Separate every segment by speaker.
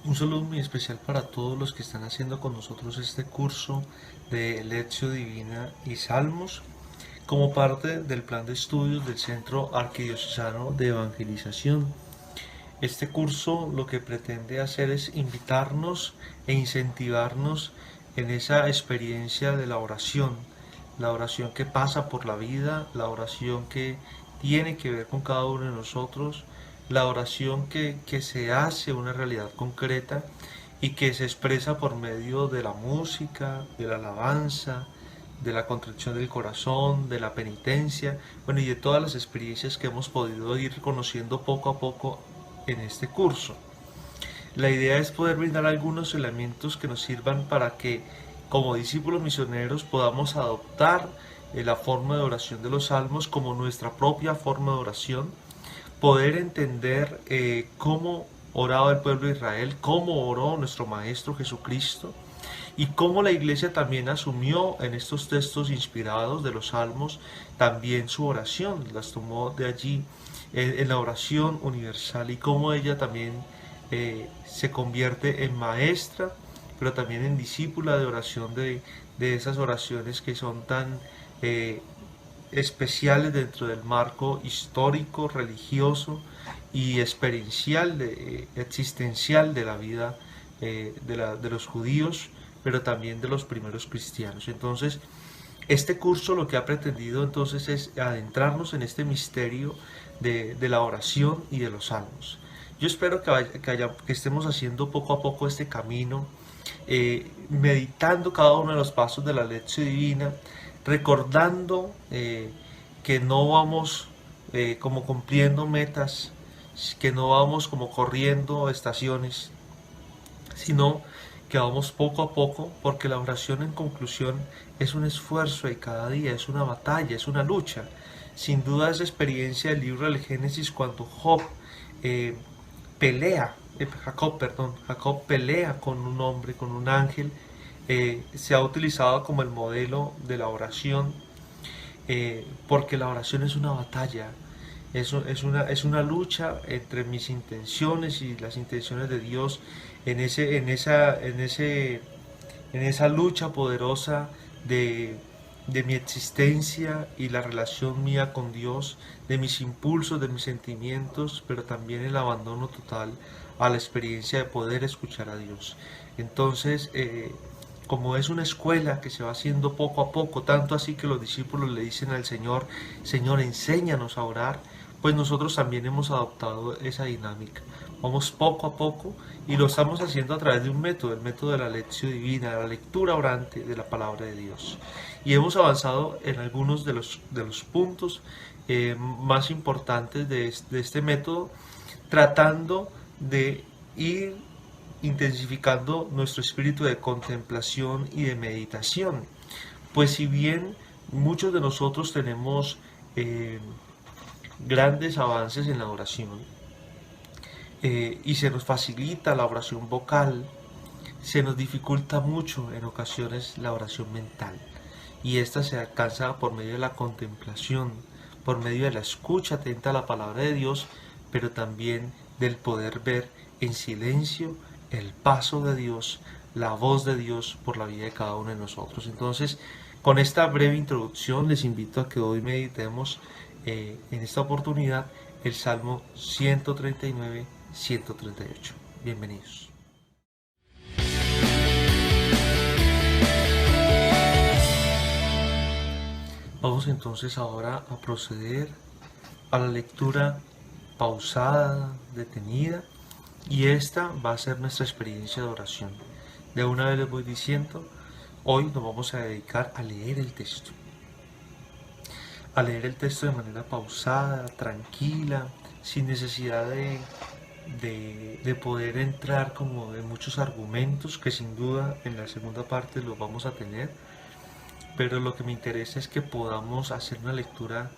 Speaker 1: Un saludo muy especial para todos los que están haciendo con nosotros este curso de Lectio Divina y Salmos como parte del plan de estudios del Centro Arquidiocesano de Evangelización. Este curso lo que pretende hacer es invitarnos e incentivarnos en esa experiencia de la oración que pasa por la vida, la oración que tiene que ver con cada uno de nosotros, la oración que se hace una realidad concreta y que se expresa por medio de la música, de la alabanza, de la contrición del corazón, de la penitencia, bueno, y de todas las experiencias que hemos podido ir conociendo poco a poco en este curso. La idea es poder brindar algunos elementos que nos sirvan para que como discípulos misioneros podamos adoptar la forma de oración de los salmos como nuestra propia forma de oración, poder entender cómo oraba el pueblo de Israel, cómo oró nuestro Maestro Jesucristo y cómo la Iglesia también asumió en estos textos inspirados de los salmos también su oración, las tomó de allí en la oración universal y cómo ella también se convierte en maestra, pero también en discípula de oración de esas oraciones que son tan especiales dentro del marco histórico, religioso y experiencial, existencial de la vida de los judíos, pero también de los primeros cristianos. Entonces, este curso lo que ha pretendido entonces es adentrarnos en este misterio de la oración y de los salmos. Yo espero que estemos haciendo poco a poco este camino, meditando cada uno de los pasos de la lección divina, recordando que no vamos como cumpliendo metas, que no vamos como corriendo estaciones, sino que vamos poco a poco, porque la oración en conclusión es un esfuerzo de cada día, es una batalla, es una lucha. Sin duda esa experiencia del libro del Génesis cuando eh, Jacob pelea con un hombre, con un ángel, se ha utilizado como el modelo de la oración, porque la oración es una batalla, es una lucha entre mis intenciones y las intenciones de Dios en esa lucha poderosa de mi existencia y la relación mía con Dios, de mis impulsos, de mis sentimientos, pero también el abandono total a la experiencia de poder escuchar a Dios. Entonces, como es una escuela que se va haciendo poco a poco, tanto así que los discípulos le dicen al Señor, Señor, enséñanos a orar, pues nosotros también hemos adoptado esa dinámica. Vamos poco a poco y lo estamos haciendo a través de un método, el método de la lección divina, de la lectura orante de la palabra de Dios. Y hemos avanzado en algunos de los puntos más importantes de este método, tratando de ir intensificando nuestro espíritu de contemplación y de meditación. Pues si bien muchos de nosotros tenemos grandes avances en la oración y se nos facilita la oración vocal, se nos dificulta mucho en ocasiones la oración mental. Y esta se alcanza por medio de la contemplación, por medio de la escucha atenta a la palabra de Dios, pero también del poder ver en silencio el paso de Dios, la voz de Dios por la vida de cada uno de nosotros. Entonces, con esta breve introducción, les invito a que hoy meditemos en esta oportunidad el Salmo 139-138. Bienvenidos. Vamos entonces ahora a proceder a la lectura pausada, detenida, y esta va a ser nuestra experiencia de oración. De una vez les voy diciendo, hoy nos vamos a dedicar a leer el texto. A leer el texto de manera pausada, tranquila, sin necesidad de poder entrar como en muchos argumentos que sin duda en la segunda parte los vamos a tener, pero lo que me interesa es que podamos hacer una lectura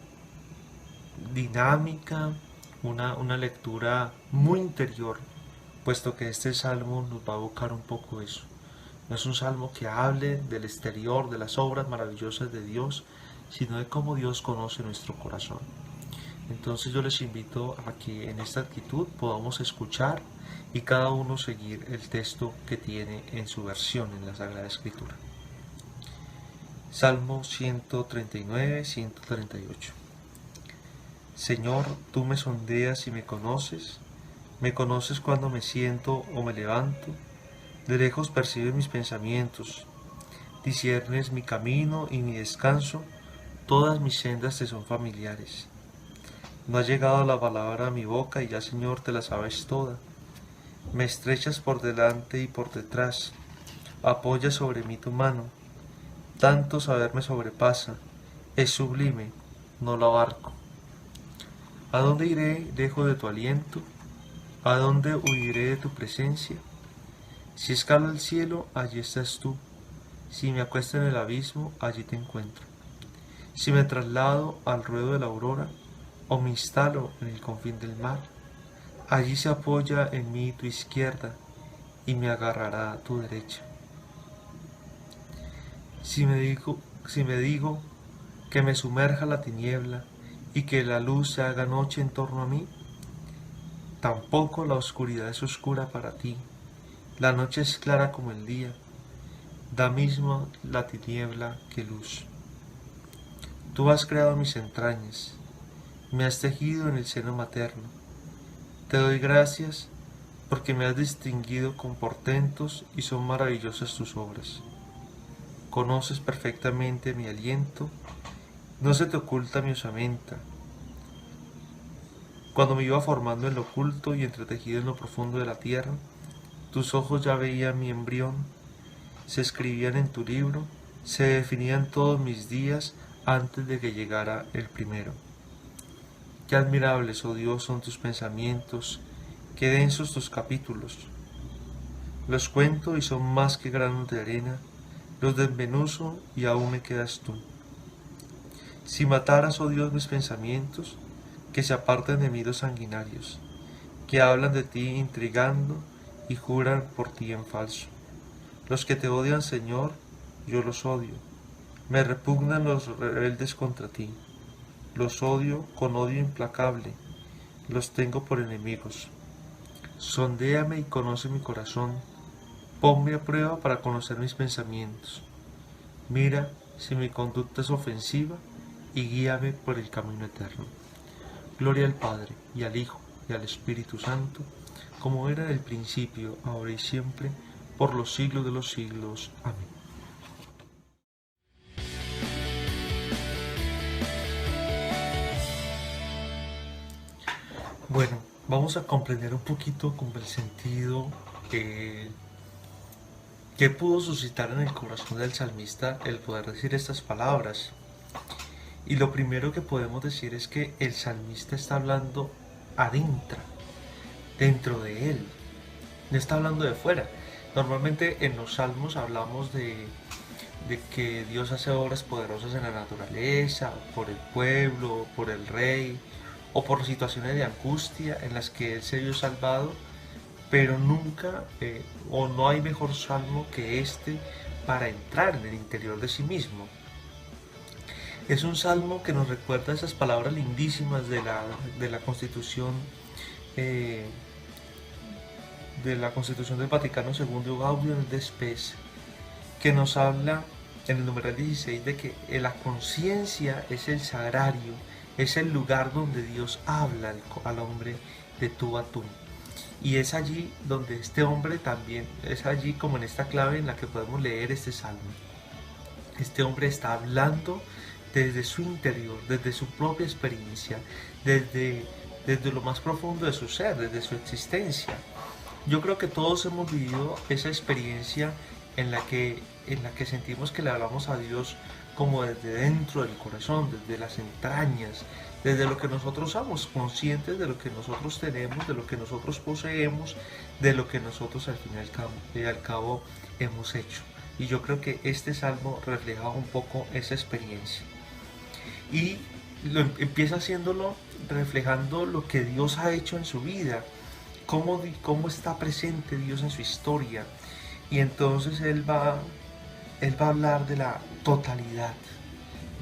Speaker 1: dinámica, una lectura muy interior, puesto que este salmo nos va a evocar un poco eso. No es un salmo que hable del exterior, de las obras maravillosas de Dios, sino de cómo Dios conoce nuestro corazón. Entonces yo les invito a que en esta actitud podamos escuchar y cada uno seguir el texto que tiene en su versión en la Sagrada Escritura. Salmo 139, 138. Señor, tú me sondeas y me conoces cuando me siento o me levanto, de lejos percibes mis pensamientos, disciernes mi camino y mi descanso, todas mis sendas te son familiares. No ha llegado la palabra a mi boca y ya, Señor, te la sabes toda. Me estrechas por delante y por detrás, apoyas sobre mí tu mano. Tanto saber me sobrepasa, es sublime, no lo abarco. ¿A dónde iré lejos de tu aliento? ¿A dónde huiré de tu presencia? Si escalo el cielo, allí estás tú. Si me acuesto en el abismo, allí te encuentro. Si me traslado al ruedo de la aurora, o me instalo en el confín del mar, allí se apoya en mí tu izquierda, y me agarrará a tu derecha. Si me digo que me sumerja la tiniebla, y que la luz se haga noche en torno a mí, tampoco la oscuridad es oscura para ti. La noche es clara como el día, da mismo la tiniebla que luz. Tú has creado mis entrañas, me has tejido en el seno materno. Te doy gracias porque me has distinguido con portentos y son maravillosas tus obras. Conoces perfectamente mi aliento, no se te oculta mi osamenta. Cuando me iba formando en lo oculto y entretejido en lo profundo de la tierra, tus ojos ya veían mi embrión, se escribían en tu libro, se definían todos mis días antes de que llegara el primero. Qué admirables, oh Dios, son tus pensamientos, qué densos tus capítulos. Los cuento y son más que granos de arena, los desmenuzo y aún me quedas tú. Si mataras, oh Dios, mis pensamientos, que se aparten de mí los sanguinarios, que hablan de ti intrigando y juran por ti en falso. Los que te odian, Señor, yo los odio. Me repugnan los rebeldes contra ti. Los odio con odio implacable. Los tengo por enemigos. Sondéame y conoce mi corazón. Ponme a prueba para conocer mis pensamientos. Mira si mi conducta es ofensiva y guíame por el camino eterno. Gloria al Padre, y al Hijo, y al Espíritu Santo, como era en el principio, ahora y siempre, por los siglos de los siglos. Amén. Bueno, vamos a comprender un poquito como el sentido que pudo suscitar en el corazón del salmista el poder decir estas palabras. Y lo primero que podemos decir es que el salmista está hablando adentro, dentro de él, no está hablando de fuera. Normalmente en los salmos hablamos de que Dios hace obras poderosas en la naturaleza, por el pueblo, por el rey, o por situaciones de angustia en las que Él se vio salvado, pero nunca, o no hay mejor salmo que este para entrar en el interior de sí mismo. Es un salmo que nos recuerda esas palabras lindísimas de la Constitución del Vaticano II, Gaudium et Spes, que nos habla en el numeral 16 de que la conciencia es el sagrario, es el lugar donde Dios habla al hombre de tú a tú. Y es allí donde este hombre también, es allí como en esta clave en la que podemos leer este salmo. Este hombre está hablando desde su interior, desde su propia experiencia, desde lo más profundo de su ser, desde su existencia. Yo creo que todos hemos vivido esa experiencia en la que sentimos que le hablamos a Dios como desde dentro del corazón, desde las entrañas, desde lo que nosotros somos, conscientes de lo que nosotros tenemos, de lo que nosotros poseemos, de lo que nosotros al fin y al cabo hemos hecho. Y yo creo que este salmo refleja un poco esa experiencia. Y empieza haciéndolo reflejando lo que Dios ha hecho en su vida, cómo está presente Dios en su historia. Y entonces él va a hablar de la totalidad,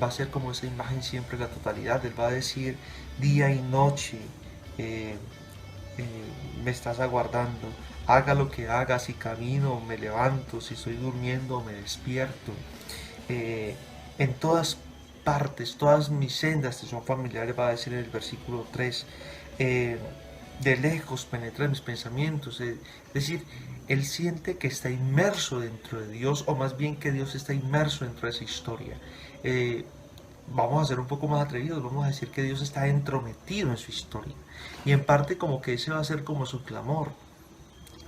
Speaker 1: va a ser como esa imagen siempre la totalidad. Él va a decir día y noche, eh, me estás aguardando. Haga lo que haga, si camino, me levanto, si estoy durmiendo, me despierto. Eh, en todas partes, todas mis sendas te son familiares, va a decir en el versículo 3. Eh, de lejos penetra mis pensamientos. Es decir, él siente que está inmerso dentro de Dios, o más bien que Dios está inmerso dentro de esa historia. Eh, Vamos a ser un poco más atrevidos, vamos a decir que Dios está entrometido en su historia. Y en parte como que ese va a ser como su clamor.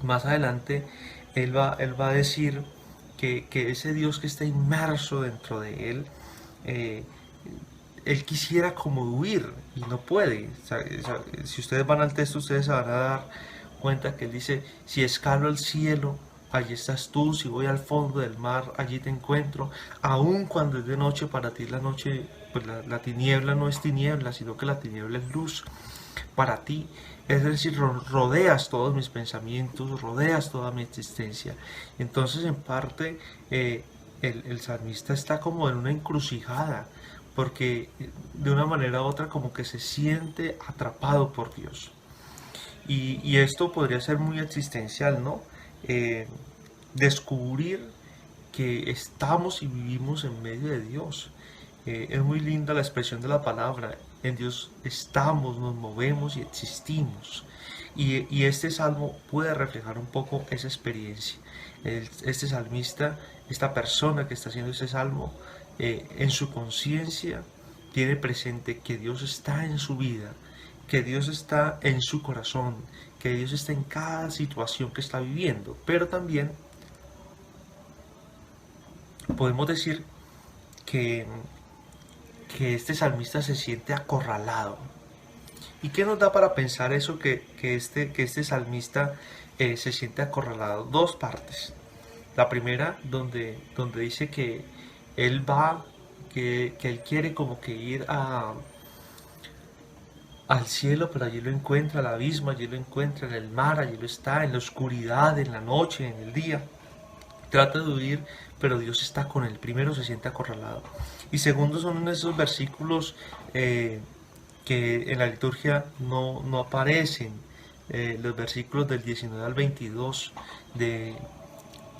Speaker 1: Más adelante él va a decir que ese Dios que está inmerso dentro de él, eh, él quisiera como huir y no puede. Si ustedes van al texto, ustedes se van a dar cuenta que él dice, si escalo al cielo, allí estás tú, si voy al fondo del mar, allí te encuentro, aun cuando es de noche, para ti la noche, pues la tiniebla no es tiniebla, sino que la tiniebla es luz para ti. Es decir, rodeas todos mis pensamientos, rodeas toda mi existencia. Entonces, en parte, el salmista está como en una encrucijada, porque de una manera u otra como que se siente atrapado por Dios. Y esto podría ser muy existencial, ¿no? Eh, Descubrir que estamos y vivimos en medio de Dios. Es muy linda la expresión de la palabra. En Dios estamos, nos movemos y existimos. Y este salmo puede reflejar un poco esa experiencia. Este salmista, esta persona que está haciendo ese salmo, en su conciencia tiene presente que Dios está en su vida, que Dios está en su corazón, que Dios está en cada situación que está viviendo. Pero también podemos decir que, que este salmista se siente acorralado. ¿Y qué nos da para pensar eso que este salmista se siente acorralado? Dos partes. La primera, donde dice que él va, que él quiere como que ir al cielo, pero allí lo encuentra, al abismo, allí lo encuentra, en el mar, allí lo está, en la oscuridad, en la noche, en el día. Trata de huir, pero Dios está con él. Primero se siente acorralado. Y segundo son esos versículos que en la liturgia no aparecen, los versículos del 19 al 22,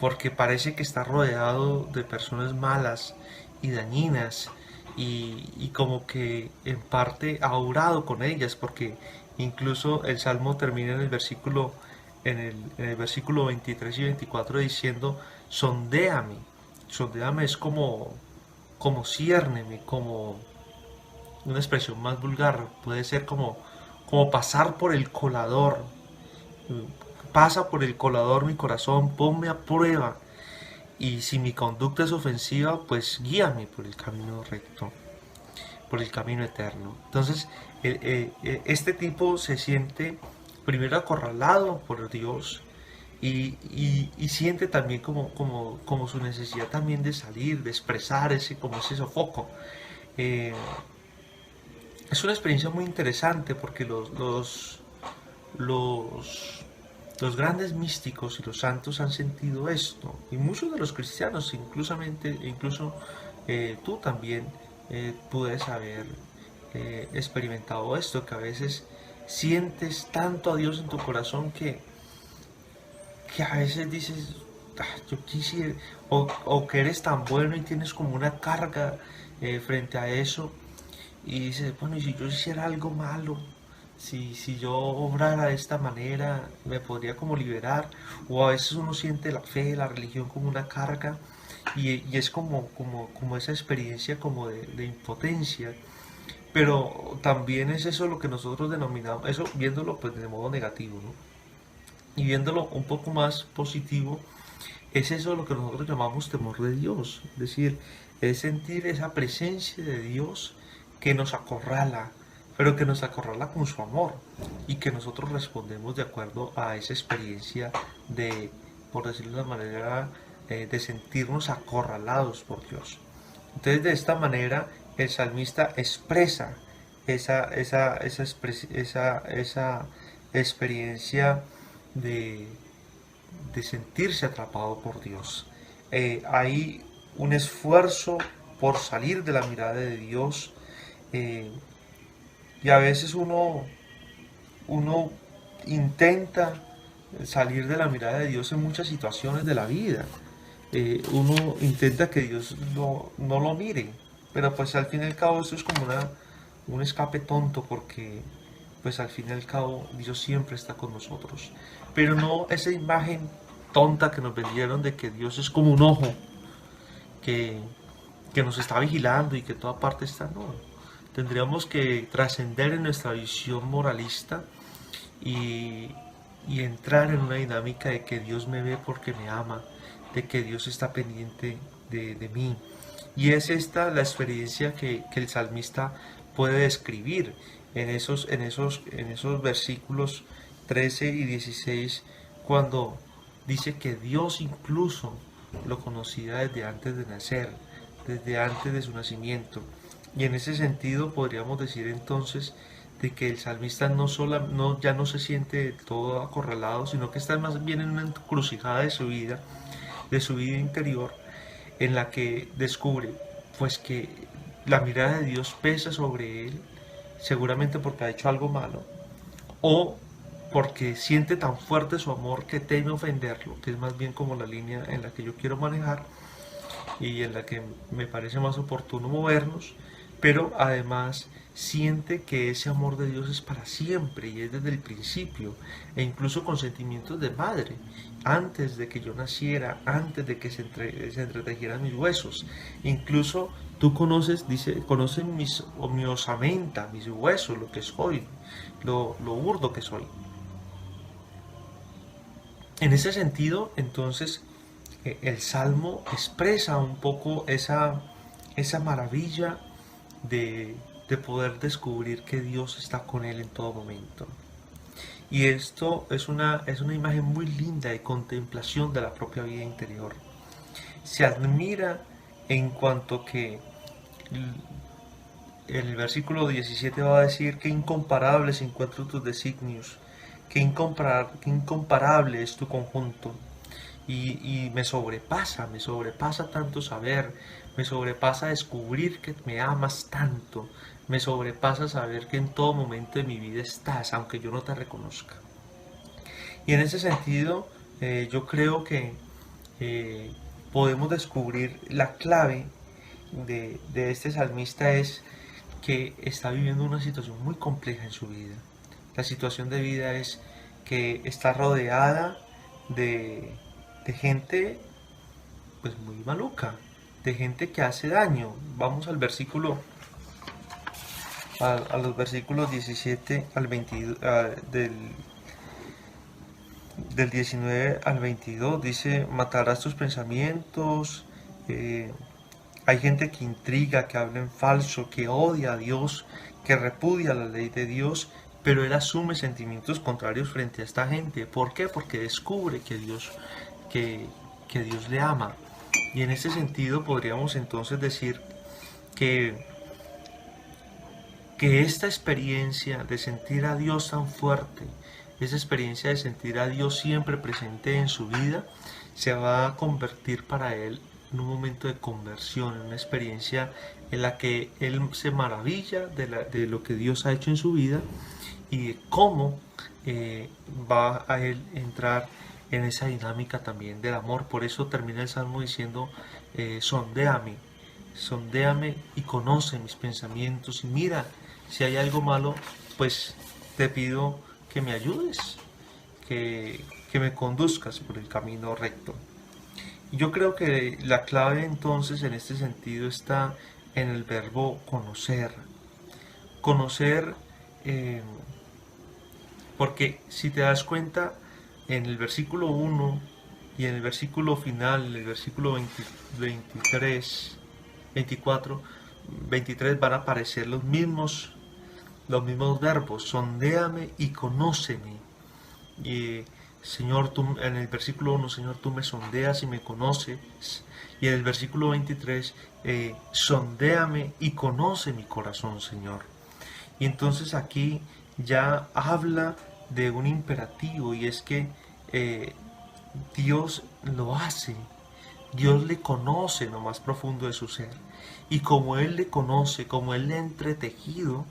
Speaker 1: porque parece que está rodeado de personas malas y dañinas, y como que en parte ha orado con ellas, porque incluso el salmo termina en el versículo, en el versículo 23 y 24 diciendo, sondéame. Sondéame es como ciérneme, como una expresión más vulgar, puede ser como pasar por el colador. Pasa por el colador mi corazón, ponme a prueba, y si mi conducta es ofensiva, pues guíame por el camino recto, por el camino eterno. Entonces, este tipo se siente primero acorralado por Dios, y siente también como su necesidad también de salir, de expresar como ese sofoco. Eh, es una experiencia muy interesante, porque los, los grandes místicos y los santos han sentido esto, y muchos de los cristianos, incluso tú también puedes haber experimentado esto, que a veces sientes tanto a Dios en tu corazón que a veces dices, "Ah, yo quisiera", o que eres tan bueno y tienes como una carga frente a eso, y dices, bueno, y si yo hiciera algo malo, si yo obrara de esta manera, me podría como liberar. O a veces uno siente la fe, la religión como una carga, y es como esa experiencia como de impotencia. Pero también es eso lo que nosotros denominamos, eso viéndolo pues de modo negativo, ¿no? Y viéndolo un poco más positivo, es eso lo que nosotros llamamos temor de Dios. Es decir, es sentir esa presencia de Dios que nos acorrala, pero que nos acorrala con su amor, y que nosotros respondemos de acuerdo a esa experiencia de, por decirlo de una manera, de sentirnos acorralados por Dios. Entonces, de esta manera, el salmista expresa esa experiencia de, de sentirse atrapado por Dios. Hay un esfuerzo por salir de la mirada de Dios. eh, y a veces uno intenta salir de la mirada de Dios en muchas situaciones de la vida. Uno intenta que Dios no lo mire, pero pues al fin y al cabo esto es como un escape tonto, porque pues al fin y al cabo Dios siempre está con nosotros. Pero no esa imagen tonta que nos vendieron de que Dios es como un ojo que, que nos está vigilando y que toda parte está, no. Tendríamos que trascender en nuestra visión moralista y, y entrar en una dinámica de que Dios me ve porque me ama, de que Dios está pendiente de mí. Y es esta la experiencia que el salmista puede describir en esos versículos 13 y 16, cuando dice que Dios incluso lo conocía desde antes de nacer, desde antes de su nacimiento. Y en ese sentido podríamos decir entonces de que el salmista ya no se siente todo acorralado, sino que está más bien en una encrucijada de su vida interior, en la que descubre pues que la mirada de Dios pesa sobre él, seguramente porque ha hecho algo malo, o porque siente tan fuerte su amor que teme ofenderlo, que es más bien como la línea en la que yo quiero manejar y en la que me parece más oportuno movernos, pero además siente que ese amor de Dios es para siempre y es desde el principio, e incluso con sentimientos de madre, antes de que yo naciera, antes de que se entretejieran mis huesos. Incluso tú conoces, dice, conoces mi osamenta, mis huesos, lo que soy, lo burdo que soy. En ese sentido, entonces, el Salmo expresa un poco esa maravilla de poder descubrir que Dios está con él en todo momento. Y esto es una imagen muy linda de contemplación de la propia vida interior. Se admira en cuanto que el versículo 17 va a decir que incomparables encuentro tus designios, que incomparable es tu conjunto. Y me sobrepasa tanto saber, me sobrepasa descubrir que me amas tanto, me sobrepasa saber que en todo momento de mi vida estás, aunque yo no te reconozca. Y en ese sentido, yo creo que eh, podemos descubrir la clave de este salmista es que está viviendo una situación muy compleja en su vida. La situación de vida es que está rodeada de, de gente pues muy maluca, de gente que hace daño. Vamos al versículo, a los versículos 17 al 22, del 19 al 22, dice, matarás tus pensamientos. Hay gente que intriga, que habla en falso, que odia a Dios, que repudia la ley de Dios, pero él asume sentimientos contrarios frente a esta gente. ¿Por qué? Porque descubre que, que Dios le ama. Y en ese sentido podríamos entonces decir que, que esta experiencia de sentir a Dios tan fuerte, esa experiencia de sentir a Dios siempre presente en su vida, se va a convertir para él en un momento de conversión, en una experiencia en la que él se maravilla de lo que Dios ha hecho en su vida y de cómo va a él entrar en esa dinámica también del amor. Por eso termina el Salmo diciendo, sondéame, sondéame y conoce mis pensamientos y mira, si hay algo malo, pues te pido que me ayudes, que me conduzcas por el camino recto. Y yo creo que la clave entonces en este sentido está en el verbo conocer. Conocer, eh, porque si te das cuenta, en el versículo 1 y en el versículo final, en el versículo 23, 24, 23 van a aparecer los mismos verbos, sondéame y conóceme. Y Señor, tú, en el versículo 1, Señor, tú me sondeas y me conoces. Y en el versículo 23, sondéame y conoce mi corazón, Señor. Y entonces aquí ya habla de un imperativo, y es que Dios lo hace. Dios le conoce en lo más profundo de su ser. Y como Él le conoce, como Él le ha entretejido,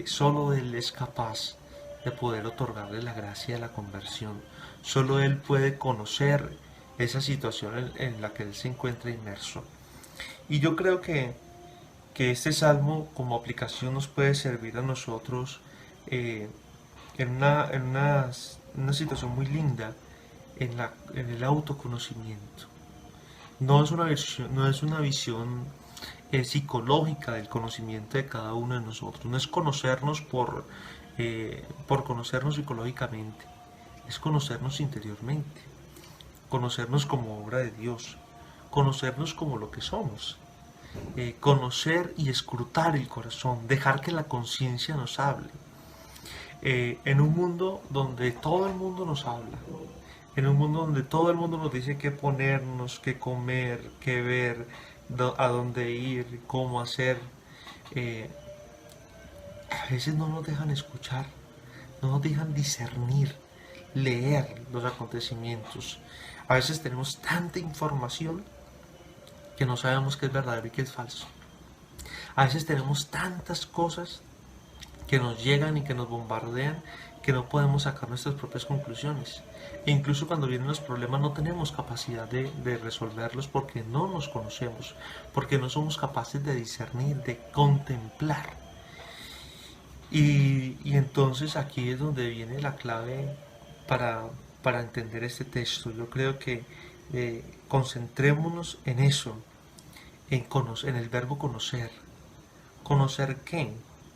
Speaker 1: solo Él es capaz de poder otorgarle la gracia de la conversión. Solo Él puede conocer esa situación en la que Él se encuentra inmerso. Y yo creo que este salmo como aplicación nos puede servir a nosotros eh, en una situación muy linda en el autoconocimiento. No es una visión psicológica del conocimiento de cada uno de nosotros. No es conocernos por conocernos psicológicamente, es conocernos interiormente, conocernos como obra de Dios, conocernos como lo que somos, conocer y escrutar el corazón, dejar que la conciencia nos hable. En un mundo donde todo el mundo nos habla, en un mundo donde todo el mundo nos dice qué ponernos, qué comer, qué ver, a dónde ir, cómo hacer, eh, a veces no nos dejan escuchar, no nos dejan discernir, leer los acontecimientos. A veces tenemos tanta información que no sabemos qué es verdadero y qué es falso. A veces tenemos tantas cosas que nos llegan y que nos bombardean que no podemos sacar nuestras propias conclusiones. E incluso cuando vienen los problemas no tenemos capacidad de resolverlos porque no nos conocemos, porque no somos capaces de discernir, de contemplar. Y entonces aquí es donde viene la clave para, para entender este texto. Yo creo que concentrémonos en eso, en el verbo conocer. ¿Conocer qué?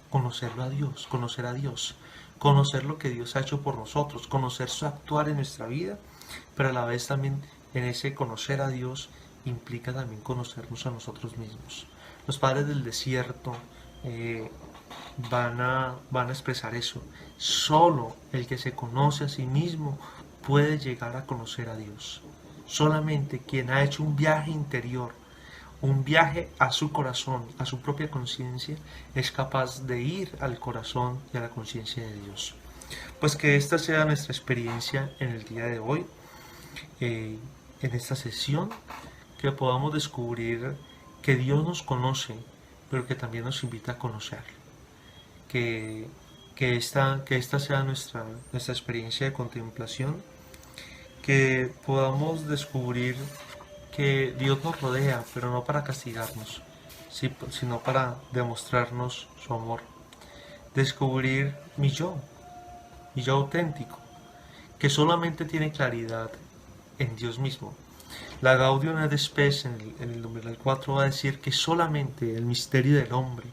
Speaker 1: Conocerlo a Dios, conocer a Dios, conocer lo que Dios ha hecho por nosotros, conocer su actuar en nuestra vida, pero a la vez también en ese conocer a Dios implica también conocernos a nosotros mismos. Los padres del desierto van a expresar eso. Solo el que se conoce a sí mismo puede llegar a conocer a Dios. Solamente quien ha hecho un viaje interior, un viaje a su corazón, a su propia conciencia, es capaz de ir al corazón y a la conciencia de Dios. Pues que esta sea nuestra experiencia en el día de hoy, en esta sesión, que podamos descubrir que Dios nos conoce, pero que también nos invita a conocerlo. Que esta sea nuestra experiencia de contemplación, que podamos descubrir que Dios nos rodea, pero no para castigarnos, sino para demostrarnos su amor. Descubrir mi yo auténtico, que solamente tiene claridad en Dios mismo. La Gaudium et Spes en el numeral 4 va a decir que solamente el misterio del hombre,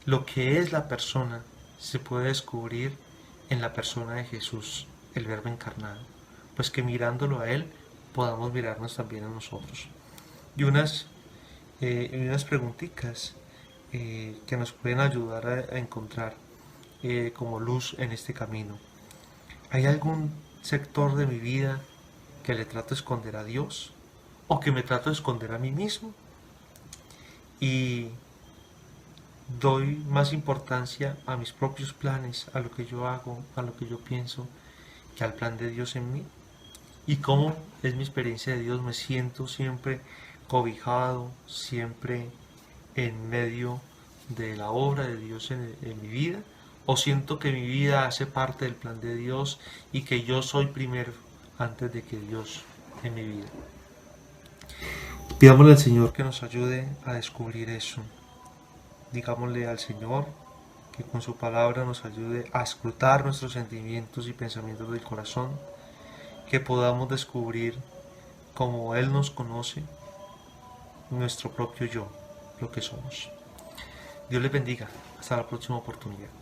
Speaker 1: lo que es la persona, se puede descubrir en la persona de Jesús, el Verbo encarnado. Pues que mirándolo a Él podamos mirarnos también a nosotros. Y unas preguntitas que nos pueden ayudar a encontrar como luz en este camino. ¿Hay algún sector de mi vida que le trato de esconder a Dios o que me trato de esconder a mí mismo? Y doy más importancia a mis propios planes, a lo que yo hago, a lo que yo pienso, que al plan de Dios en mí. Y cómo es mi experiencia de Dios, me siento siempre cobijado, siempre en medio de la obra de Dios en mi vida, o siento que mi vida hace parte del plan de Dios y que yo soy primero antes de que Dios en mi vida. Pidámosle al Señor que nos ayude a descubrir eso. Digámosle al Señor que con su palabra nos ayude a escrutar nuestros sentimientos y pensamientos del corazón, que podamos descubrir como Él nos conoce nuestro propio yo, lo que somos. Dios les bendiga. Hasta la próxima oportunidad.